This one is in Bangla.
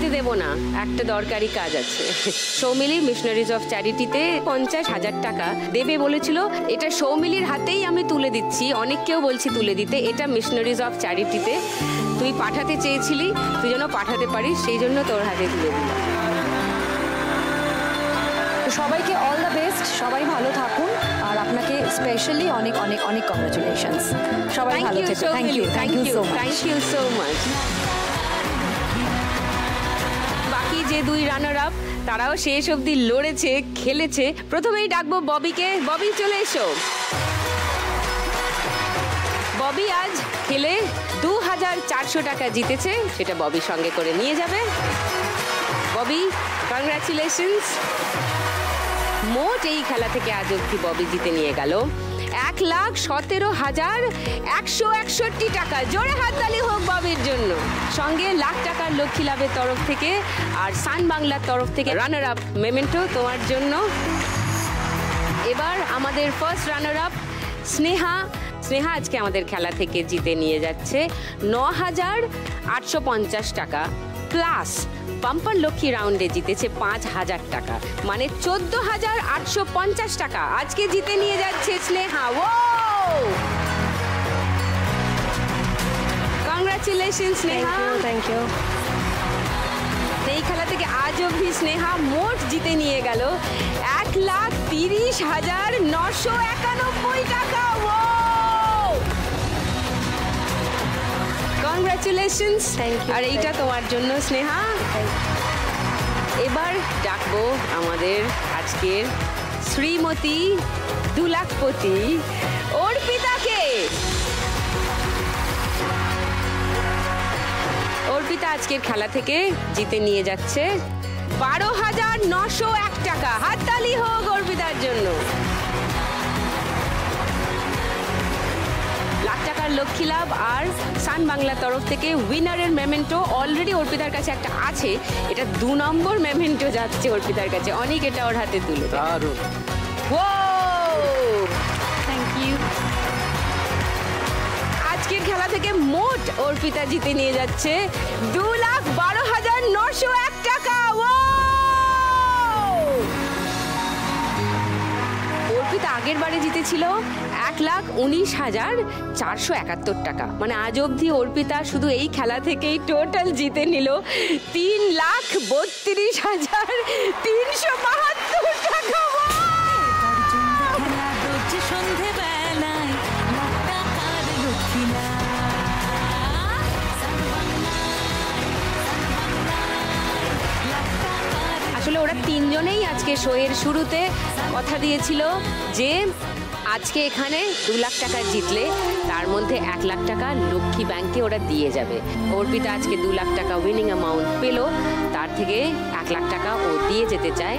যেতে দেবো না, একটা দরকারি কাজ আছে। সৌমিলি মিশনারিজ অফ চ্যারিটিতে 50,000 টাকা দেবে বলেছিল। এটা সৌমিলির হাতেই আমি তুলে দিচ্ছি, অনেককেও বলছি তুলে দিতে। এটা মিশনারিজ অফ চ্যারিটিতে তুই পাঠাতে চেয়েছিলি, তুই যেন পাঠাতে পারিস, সেই জন্য তোর হাতে তুলে দিলাম। সবাইকে অল দ্য বেস্ট, সবাই ভালো থাকুন, আর আপনাকে স্পেশালি অনেক অনেক অনেক কংগ্রাচুলেশনস। সবাই ভালো থাকুন। Thank you so much. বাকি যে 2 রানার আপ তারাও শেষ অবধি লড়েছে, খেলেছে। প্রথমেই ডাকবো ববিকে। ববি চলে এসো। ববি আজ খেলে 2,400 টাকা জিতেছে, সেটা ববির সঙ্গে করে নিয়ে যাবে। ববি, কংগ্রাচুলেশনস। মোট এই খেলা থেকে আজ অবধি ববি জিতে নিয়ে গেল 1,17,161 টাকা। জোরে হাততালি হোক ববির জন্য। সঙ্গে লাখ টাকার লক্ষ্মী লাভের তরফ থেকে আর সান বাংলার তরফ থেকে রানার আপ মেমেন্টো তোমার জন্য। এবার আমাদের first runner up Sneha. Sneha আজকে আমাদের খেলা থেকে জিতে নিয়ে যাচ্ছে 9,850 টাকা প্লাস বাম্পার লক্ষ্মী রাউন্ডে জিতেছে 5,000 টাকা, মানে 14,850 টাকা আজকে জিতে নিয়ে যাচ্ছে স্নেহা। ও কংগ্রাচুলেশন স্নেহা। Thank you. এই খেলা থেকে আজ অবধি স্নেহা মোট জিতে নিয়ে গেল 1,30,991 টাকা। ও কংগ্রাচুলেশনস। আর এইটা তোমার জন্য স্নেহা। এবার ডাকবো আমাদের আজকের শ্রীমতী 2 লাখপতি অর্পিতাকে। অর্পিতা আজকের খেলা থেকে জিতে নিয়ে যাচ্ছে 12,901 টাকা। হাততালি হোক অর্পিতার জন্য। লাখ টাকার লক্ষ্মী লাভ আর সান বাংলার তরফ থেকে উইনারের মেমেন্টো অলরেডি অর্পিতার কাছে একটা আছে। এটা 2 নম্বর মেমেন্টো যাচ্ছে অর্পিতার কাছে। অনেক এটা ওর হাতে তুলে। Thank you. আজকের খেলা থেকে মোট অর্পিতা জিতে নিয়ে যাচ্ছে 2,12,901 টাকা। অর্পিতা আগের বারে জিতেছিল 1,19,471 টাকা, মানে আজ অবধি অর্পিতা শুধু এই খেলা থেকেই টোটাল জিতে নিল 3,32,372 টাকা। আসলে ওরা 3 জনেই আজকে শোয়ের শুরুতে কথা দিয়েছিল যে আজকে এখানে 2 লাখ টাকা জিতলে তার মধ্যে 1 লাখ টাকা লক্ষ্মী ব্যাংকে ওরা দিয়ে যাবে। অর্পিতা আজকে 2 লাখ টাকা উইনিং অ্যামাউন্ট পেল, তার থেকে 1 লাখ টাকা ও দিয়ে যেতে চায়